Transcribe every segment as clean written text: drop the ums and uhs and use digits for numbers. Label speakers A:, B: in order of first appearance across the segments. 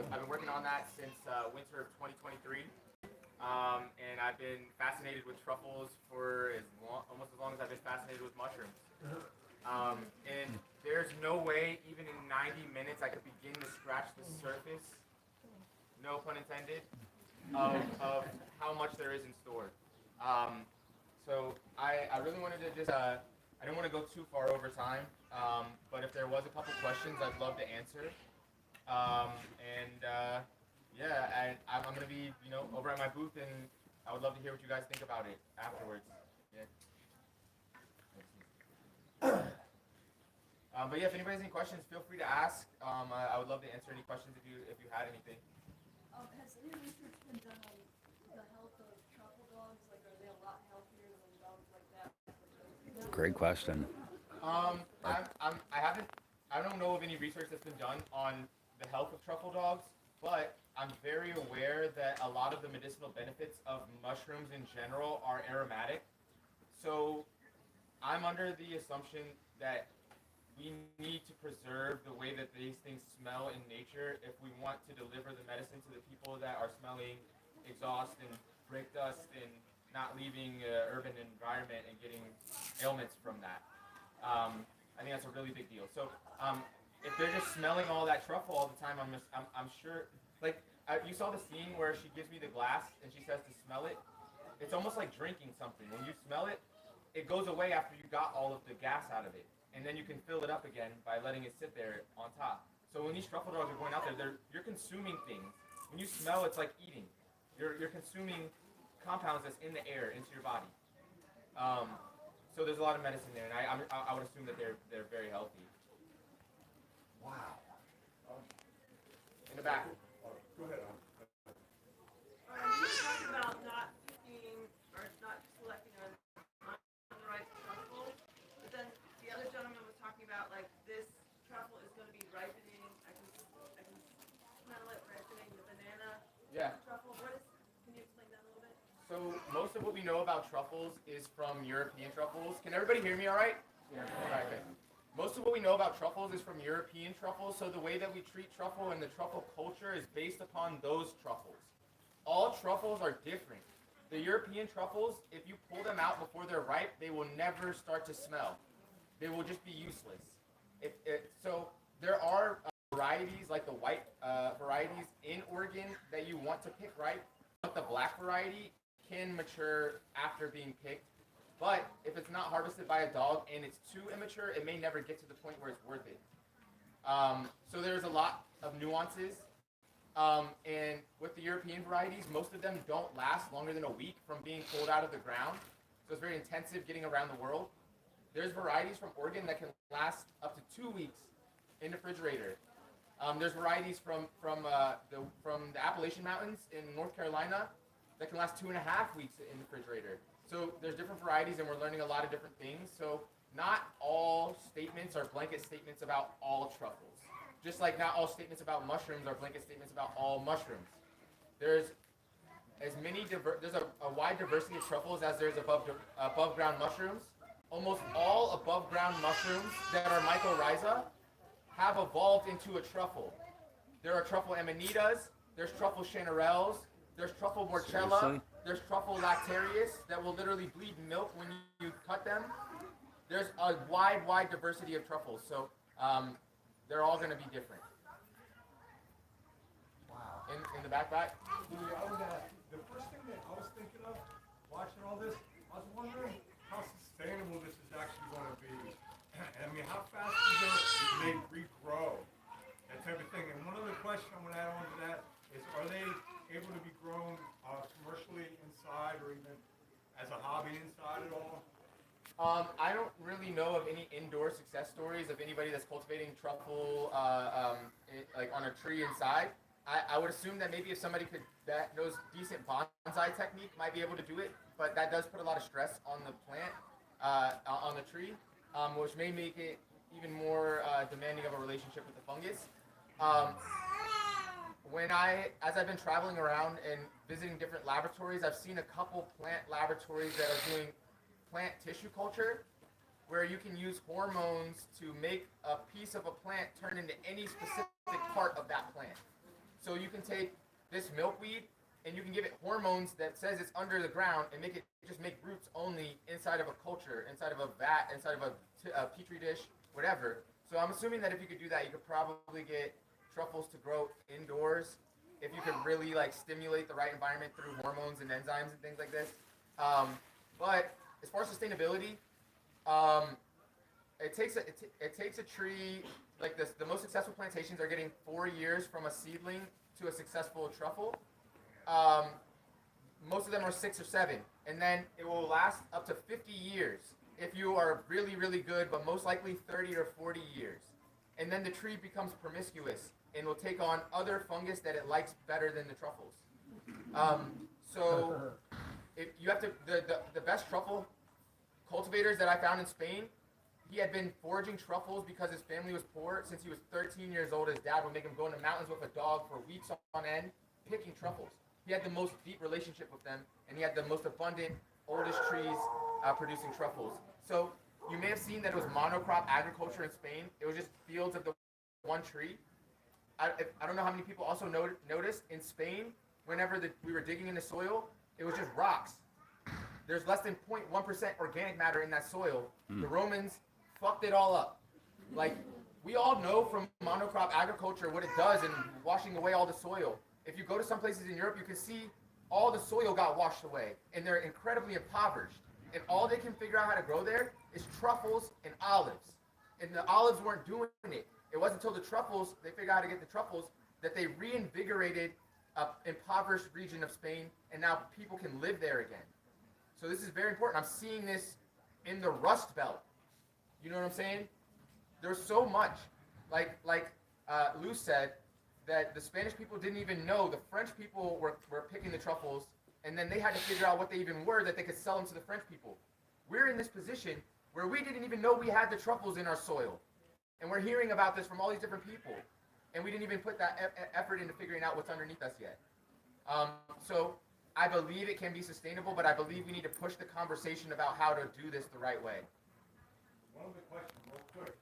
A: I've been working on that since winter of 2023. And I've been fascinated with truffles for almost as long as I've been fascinated with mushrooms. And there's no way, even in 90 minutes, I could begin to scratch the surface, no pun intended, of how much there is in store. So I really wanted to just, I didn't want to go too far over time, but if there was a couple questions, I'd love to answer. Yeah, I'm going to be, over at my booth, and I would love to hear what you guys think about it afterwards. Yeah. But yeah, if anybody has any questions, feel free to ask. I would love to answer any questions if you had anything.
B: Has any research been done on the health of truffle dogs? Like, are they a lot healthier than dogs like that?
C: Great question.
A: I don't know of any research that's been done on the health of truffle dogs, but I'm very aware that a lot of the medicinal benefits of mushrooms in general are aromatic. So I'm under the assumption that we need to preserve the way that these things smell in nature if we want to deliver the medicine to the people that are smelling exhaust and brake dust and not leaving urban environment and getting ailments from that. I think that's a really big deal. So if they're just smelling all that truffle all the time, I'm sure, like, you saw the scene where she gives me the glass and she says to smell it. It's almost like drinking something. When you smell it, it goes away after you got all of the gas out of it. And then you can fill it up again by letting it sit there on top. So when these truffle dogs are going out there, you're consuming things. When you smell, it's like eating. You're consuming compounds that's in the air into your body. So there's a lot of medicine there, and I would assume that they're very healthy. Wow. In the back.
D: Go ahead.
E: You talked about not picking or not selecting on the right truffle, but then the other gentleman was talking about like this truffle is going to be ripening. I can smell it ripening the banana.
A: Yeah.
E: Truffle. Can you explain that a little bit?
A: So most of what we know about truffles is from European truffles. Can everybody hear me all right? Yeah. All right, okay. Most of what we know about truffles is from European truffles, so the way that we treat truffle and the truffle culture is based upon those truffles. All truffles are different. The European truffles, if you pull them out before they're ripe, they will never start to smell. They will just be useless. So there are varieties, like the white varieties in Oregon that you want to pick ripe, but the black variety can mature after being picked. But if it's not harvested by a dog and it's too immature, it may never get to the point where it's worth it. So there's a lot of nuances. And with the European varieties, most of them don't last longer than a week from being pulled out of the ground. So it's very intensive getting around the world. There's varieties from Oregon that can last up to 2 weeks in the refrigerator. There's varieties from the Appalachian Mountains in North Carolina that can last 2.5 weeks in the refrigerator. So there's different varieties, and we're learning a lot of different things. So not all statements are blanket statements about all truffles. Just like not all statements about mushrooms are blanket statements about all mushrooms. There's a wide diversity of truffles as there's above ground mushrooms. Almost all above ground mushrooms that are mycorrhiza have evolved into a truffle. There are truffle amanitas, there's truffle chanterelles, there's truffle morchella,
C: Seriously?
A: there's truffle lactarius that will literally bleed milk when you cut them. There's a wide diversity of truffles, so they're all going to be different.
D: Wow.
A: In the backpack?
D: The first thing that I was thinking of watching all this, I was wondering how sustainable this is actually going to be. I mean, how fast do they regrow? That type of thing. And one other question I'm going to add on to that is, are they able to be grown commercially inside or even as a hobby inside at all?
A: I don't really know of any indoor success stories of anybody that's cultivating truffle like on a tree inside. I would assume that maybe if somebody that knows decent bonsai technique might be able to do it, but that does put a lot of stress on the plant, on the tree, which may make it even more demanding of a relationship with the fungus. As I've been traveling around and visiting different laboratories, I've seen a couple plant laboratories that are doing plant tissue culture, where you can use hormones to make a piece of a plant turn into any specific part of that plant. So take this milkweed and you can give it hormones that says it's under the ground and make it just make roots only inside of a culture, inside of a vat, inside of a petri dish, whatever. So I'm assuming that if you could do that, you could probably get truffles to grow indoors if you could really like stimulate the right environment through hormones and enzymes and things like this. But as far as sustainability, it takes a tree like this. The most successful plantations are getting 4 years from a seedling to a successful truffle. Most of them are 6 or 7, and then it will last up to 50 years if you are really, really good, but most likely 30 or 40 years. And then the tree becomes promiscuous and will take on other fungus that it likes better than the truffles. So if you have to, the best truffle cultivators that I found in Spain, he had been foraging truffles because his family was poor since he was 13 years old. His dad would make him go in the mountains with a dog for weeks on end, picking truffles. He had the most deep relationship with them, and he had the most abundant, oldest trees producing truffles. So you may have seen that it was monocrop agriculture in Spain. It was just fields of the one tree. I don't know how many people also noticed in Spain, whenever we were digging in the soil, it was just rocks. There's less than 0.1% organic matter in that soil. The Romans fucked it all up. Like, we all know from monocrop agriculture what it does in washing away all the soil. If you go to some places in Europe, you can see all the soil got washed away, and they're incredibly impoverished. And all they can figure out how to grow there is truffles and olives. And the olives weren't doing it. It wasn't until the truffles, they figured out how to get the truffles, that they reinvigorated an impoverished region of Spain, and now people can live there again. So this is very important. I'm seeing this in the Rust Belt. You know what I'm saying? There's so much. Like Lou said, that the Spanish people didn't even know. The French people were picking the truffles, and then they had to figure out what they even were that they could sell them to the French people. We're in this position where we didn't even know we had the truffles in our soil. And we're hearing about this from all these different people. And we didn't even put that effort into figuring out what's underneath us yet. So I believe it can be sustainable, but I believe we need to push the conversation about how to do this the right way.
D: One of the questions, real quick.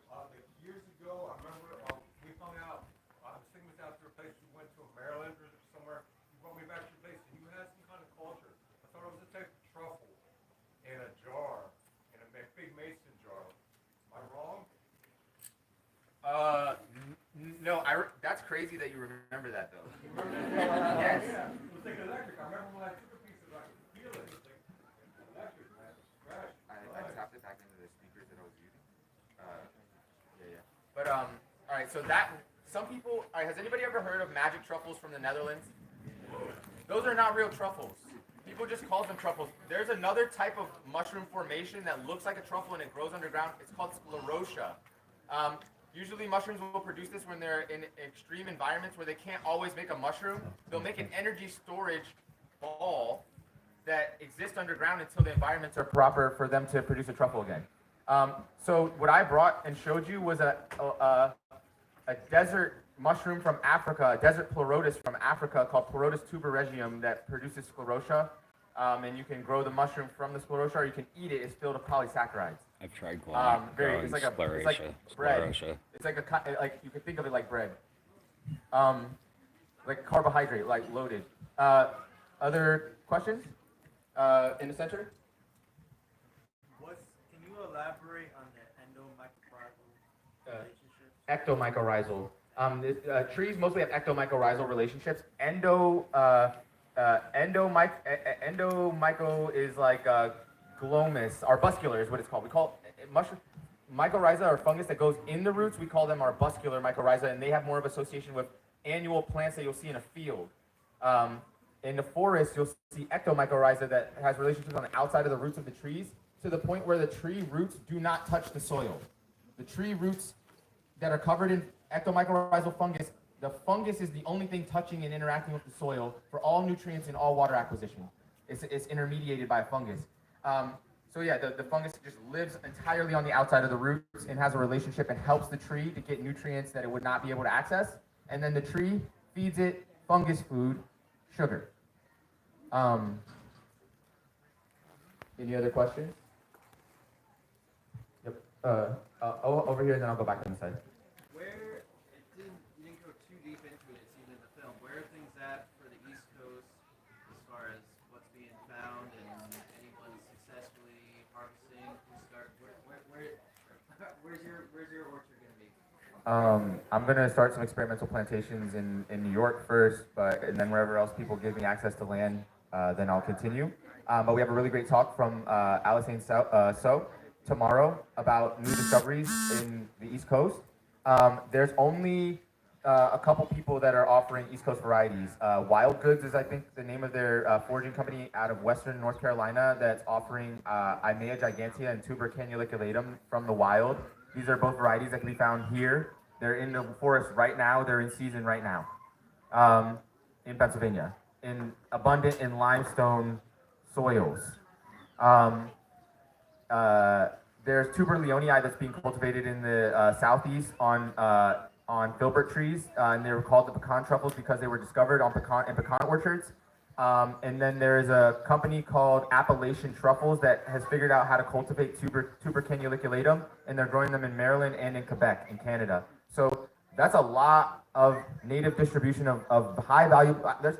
D: Like years ago, I remember we hung out. I was thinking about a place we went to in Maryland or somewhere. You brought me back to your place, and you had some kind of culture. I thought it was a type of truffle in a jar, in a big mason jar. Am I wrong?
A: No, that's crazy that you remember that, though.
D: Yes. Yeah, it was like electric. I remember when I took a piece of it, I could feel it. It was like electric, man. It was fresh.
A: I tapped it back into the speakers that I was using. Yeah. But all right. So some people. All right. Has anybody ever heard of magic truffles from the Netherlands? Those are not real truffles. People just call them truffles. There's another type of mushroom formation that looks like a truffle and it grows underground. It's called sclerotia. Usually mushrooms will produce this when they're in extreme environments where they can't always make a mushroom. They'll make an energy storage ball that exists underground until the environments are proper for them to produce a truffle again. So what I brought and showed you was a desert mushroom from Africa, a desert pleurotus from Africa called Pleurotus tuberegium that produces sclerotia. And you can grow the mushroom from the sclerotia, or you can eat it. It's filled with polysaccharides.
C: I've tried
A: Growing
C: it's like
A: bread. It's like you can think of it like bread. Like carbohydrate, like loaded. Other questions? In the center?
F: Can you elaborate on the endomycorrhizal relationships?
A: Ectomycorrhizal. Trees mostly have ectomycorrhizal relationships. Endomyco is like glomus. Arbuscular is what it's called. We call mushroom mycorrhiza or fungus that goes in the roots. We call them arbuscular mycorrhiza, and they have more of association with annual plants that you'll see in a field. In the forest, you'll see ectomycorrhiza that has relationships on the outside of the roots of the trees to the point where the tree roots do not touch the soil. The tree roots that are covered in ectomycorrhizal fungus, the fungus is the only thing touching and interacting with the soil for all nutrients and all water acquisition. It's intermediated by a fungus. So yeah, the fungus just lives entirely on the outside of the roots and has a relationship and helps the tree to get nutrients that it would not be able to access. And then the tree feeds it fungus food, sugar. Any other questions? Yep. Over here, and then I'll go back on the side.
F: You didn't go too deep into it, it seemed in the film. Where where's your orchard gonna be?
A: I'm gonna start some experimental plantations in New York first, and then wherever else people give me access to land, then I'll continue. But we have a really great talk from Alisane So tomorrow about new discoveries in the East Coast. There's only a couple people that are offering East Coast varieties. Wild Goods is, I think, the name of their foraging company out of Western North Carolina that's offering Imea gigantea and Tuber canuliculatum from the wild. These are both varieties that can be found here. They're in the forest right now. They're in season right now in Pennsylvania, abundant in limestone soils. There's Tuber leonii that's being cultivated in the southeast on filbert trees, and they were called the pecan truffles because they were discovered in pecan orchards. And then there's a company called Appalachian Truffles that has figured out how to cultivate Tuber canuliculatum, and they're growing them in Maryland and in Quebec in Canada. So that's a lot of native distribution of high value. There's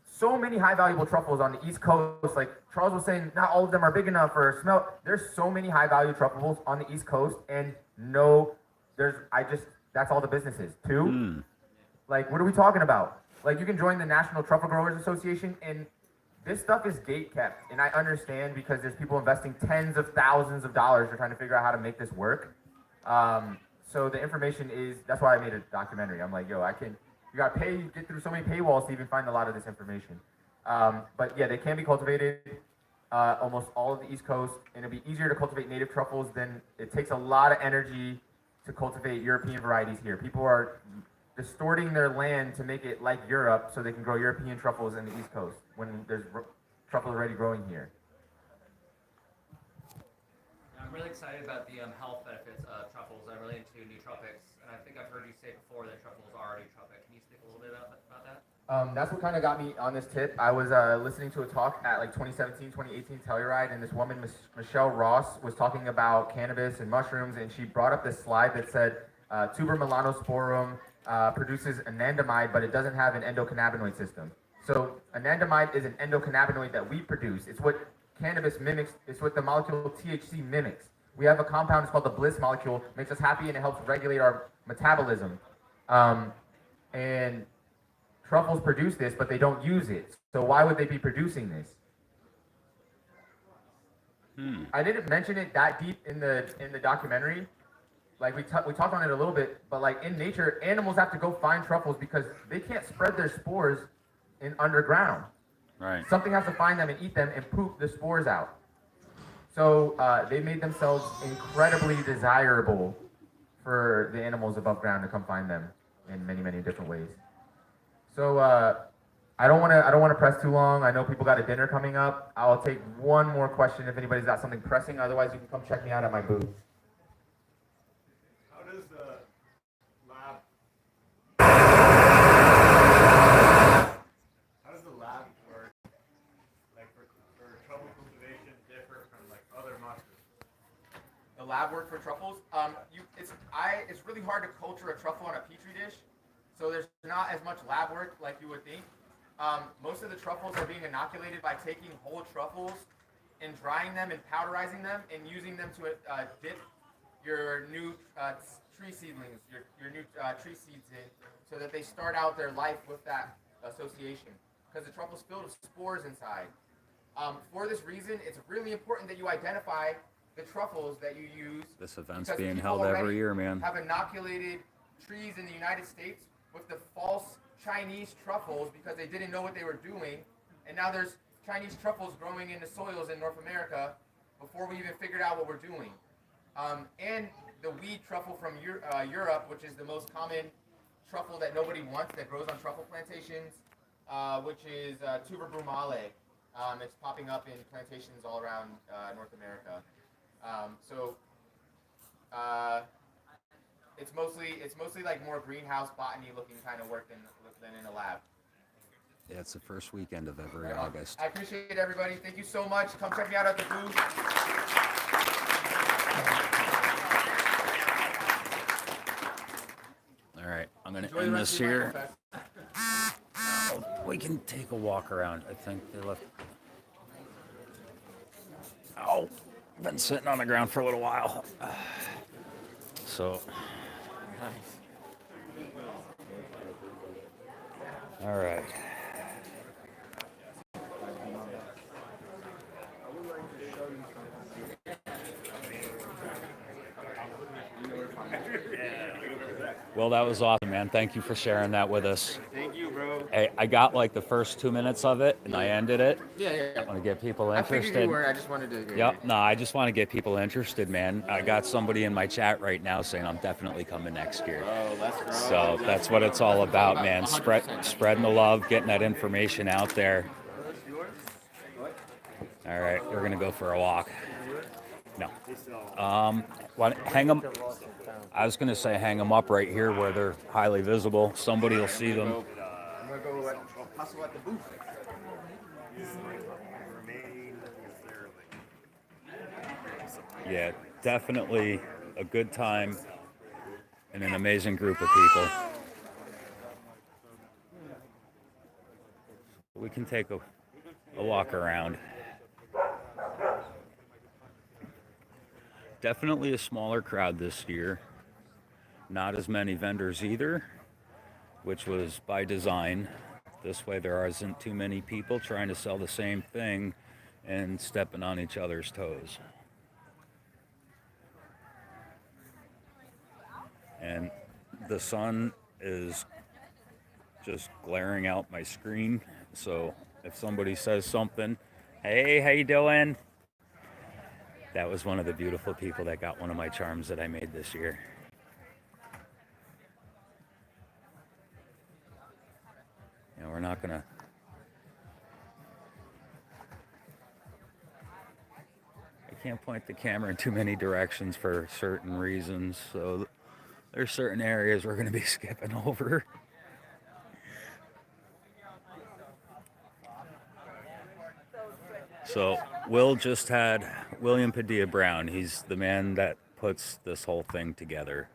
A: so many high valuable truffles on the East Coast. Like Charles was saying, not all of them are big enough or smell. There's so many high value truffles on the East Coast, and that's all the business is. Like, what are we talking about? Like, you can join the National Truffle Growers Association, and this stuff is gate kept. And I understand because there's people investing tens of thousands of dollars to trying to figure out how to make this work. So the information that's why I made a documentary. I'm like, yo, you gotta pay, you get through so many paywalls to even find a lot of this information. But yeah, they can be cultivated almost all of the East Coast, and it'll be easier to cultivate native truffles than it takes a lot of energy to cultivate European varieties here. People are distorting their land to make it like Europe so they can grow European truffles in the East Coast when there's truffles already growing here.
G: I'm really excited about the health benefits of truffles. I'm really into nootropics, and I think I've heard you say before that truffles are a nootropic. Can you speak a little bit about that?
A: That's what kind of got me on this tip. I was listening to a talk at like 2017, 2018 Telluride, and this woman, Michelle Ross, was talking about cannabis and mushrooms, and she brought up this slide that said Tuber melanosporum produces anandamide, but it doesn't have an endocannabinoid system. So anandamide is an endocannabinoid that we produce. It's what cannabis mimics. It's what the molecule THC mimics. We have a compound, it's called the bliss molecule, makes us happy, and it helps regulate our metabolism. And truffles produce this, but they don't use it. So why would they be producing this? I didn't mention it that deep in the documentary. Like we talked on it a little bit, but like in nature, animals have to go find truffles because they can't spread their spores in underground.
C: Right.
A: Something has to find them and eat them and poop the spores out. So they made themselves incredibly desirable for the animals above ground to come find them in many, many different ways. So I don't want to press too long. I know people got a dinner coming up. I'll take one more question if anybody's got something pressing. Otherwise, you can come check me out at my booth.
D: How does the lab work? Like for truffle cultivation differ from like other mushrooms?
A: The lab work for truffles. It's really hard to culture a truffle on a petri dish, so there's not as much lab work like you would think. Most of the truffles are being inoculated by taking whole truffles and drying them and powderizing them and using them to dip your new tree seedlings, your new tree seeds in, so that they start out their life with that association. Because the truffle's filled with spores inside. For this reason, it's really important that you identify the truffles that you use.
C: This event's being held every year, man.
A: Have inoculated trees in the United States with the false Chinese truffles because they didn't know what they were doing, and now there's Chinese truffles growing in the soils in North America before we even figured out what we're doing. And the weed truffle from Europe, which is the most common truffle that nobody wants that grows on truffle plantations, which is Tuber brumale. It's popping up in plantations all around North America. It's mostly like more greenhouse botany looking kind of work than in a lab.
C: Yeah, it's the first weekend of every August.
A: I appreciate everybody. Thank you so much. Come check me out at the booth.
C: All right, I'm going to
A: Enjoy the
C: end
A: rest
C: this
A: of your
C: here.
A: Michael
C: We can take a walk around. I think they left. Ow! Been sitting on the ground for a little while. So, all right. Well, that was awesome, man. Thank you for sharing that with us.
A: Thank you, bro.
C: Hey, I got like the first 2 minutes of it, and I ended it.
A: Yeah.
C: I want to get people
A: I figured
C: interested.
A: you were. I just wanted to.
C: Yep. No, I just want to get people interested, man. I got somebody in my chat right now saying I'm definitely coming next year.
A: Oh, let's go.
C: So that's what it's all about, man. Spreading the love, getting that information out there. All right, we're gonna go for a walk. No. Hang them. I was gonna say hang them up right here where they're highly visible. Somebody will see them.
A: I'm gonna go hustle at the booth.
C: Yeah, definitely a good time and an amazing group of people. We can take a walk around. Definitely a smaller crowd this year. Not as many vendors either, which was by design. This way there isn't too many people trying to sell the same thing and stepping on each other's toes. And the sun is just glaring out my screen, so if somebody says something, hey, how you doing? That was one of the beautiful people that got one of my charms that I made this year. You know, we're not gonna I can't point the camera in too many directions for certain reasons, so there's certain areas we're gonna be skipping over. So Will just had William Padilla Brown. He's the man that puts this whole thing together.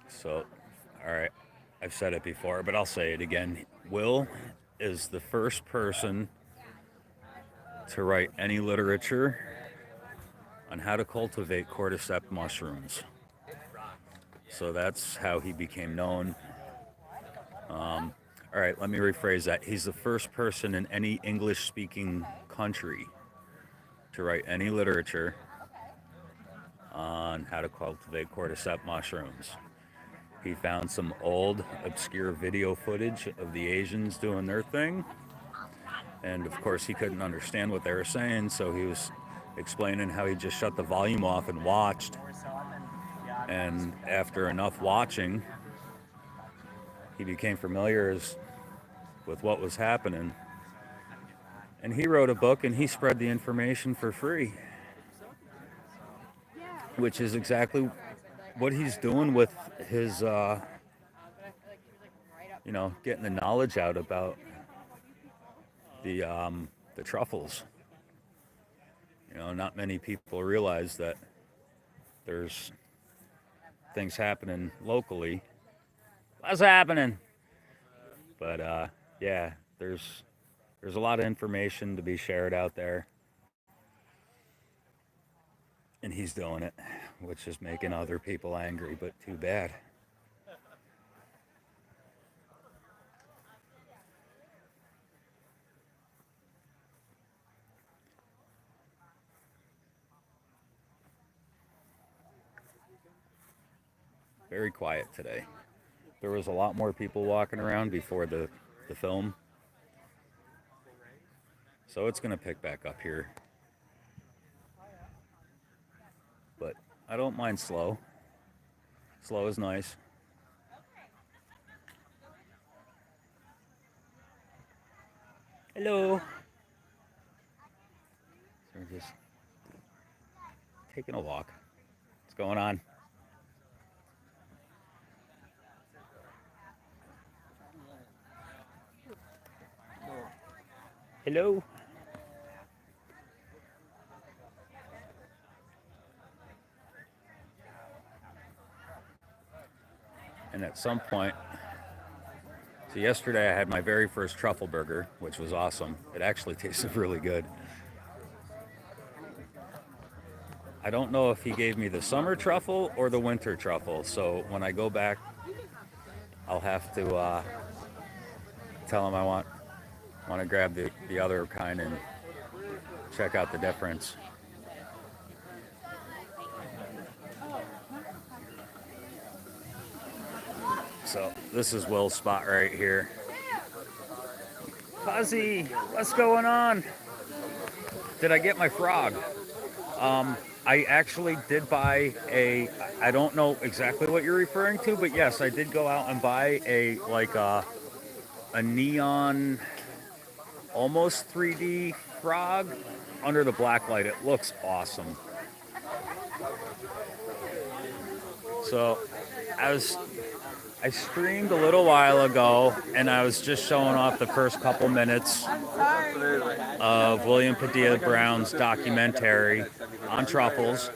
C: So, all right, I've said it before, but I'll say it again. Will is the first person to write any literature on how to cultivate cordyceps mushrooms. So that's how he became known. All right, let me rephrase that. He's the first person in any English-speaking country to write any literature on how to cultivate cordyceps mushrooms. He found some old, obscure video footage of the Asians doing their thing. And of course, he couldn't understand what they were saying, so he was explaining how he just shut the volume off and watched. And after enough watching, he became familiar with what was happening. And he wrote a book and he spread the information for free, which is exactly what he's doing with his, getting the knowledge out about the truffles. You know, not many people realize that there's things happening locally. What's happening? But yeah, there's a lot of information to be shared out there. And he's doing it, which is making other people angry, but too bad. Very quiet today. There was a lot more people walking around before the film. So it's going to pick back up here. But I don't mind slow. Slow is nice. Hello. So we're just taking a walk. What's going on? Hello. And at some point, so yesterday I had my very first truffle burger, which was awesome. It actually tasted really good. I don't know if he gave me the summer truffle or the winter truffle. So when I go back, I'll have to tell him I want to grab the other kind and check out the difference. So this is Will's spot right here. Fuzzy, what's going on? Did I get my frog? I actually did buy I don't know exactly what you're referring to, but yes, I did go out and buy a neon, almost 3D frog under the black light. It looks awesome. So I streamed a little while ago, and I was just showing off the first couple minutes of William Padilla Brown's documentary on truffles.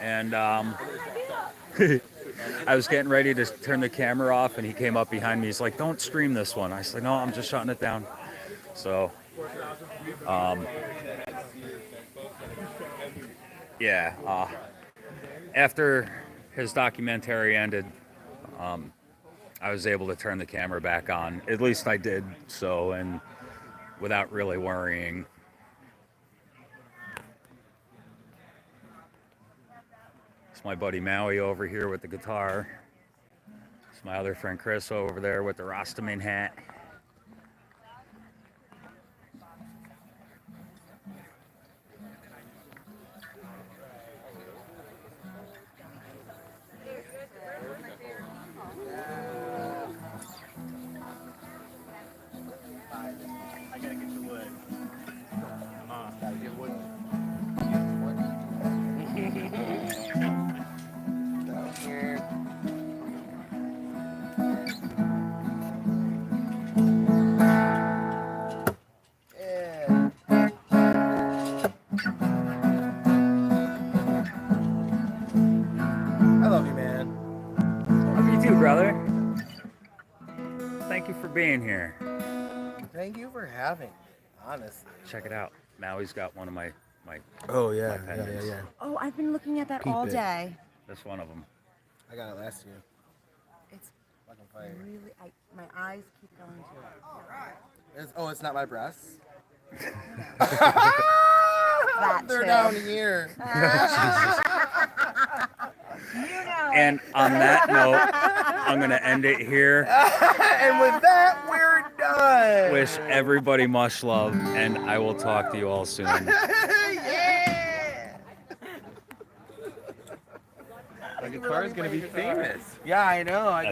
C: And I was getting ready to turn the camera off, and he came up behind me. He's like, "Don't stream this one." I said, "No, I'm just shutting it down." So, yeah. After his documentary ended, I was able to turn the camera back on. At least I did so, and without really worrying. It's my buddy Maui over here with the guitar. It's my other friend Chris over there with the Rastaman hat.
H: I love you, man.
C: Love you too, brother. Thank you for being here.
H: Thank you for having me, honestly.
C: Check it out. Maui's got one of my
H: Oh, yeah,
C: my pendants.
H: yeah.
I: Oh, I've been looking at that
H: Peep
I: all
H: it.
I: day.
C: That's one of them.
H: I got it last year.
I: It's
H: Fucking fire.
I: really, my eyes keep going to it.
H: It's not my breasts.
I: That
H: They're
I: too.
H: down here.
I: You know.
C: And on that note, I'm going to end it here.
H: And with that, we're done.
C: Wish everybody much love, and I will talk to you all soon.
H: Yeah.
F: The guitar is gonna be famous.
H: Yeah, I know. I got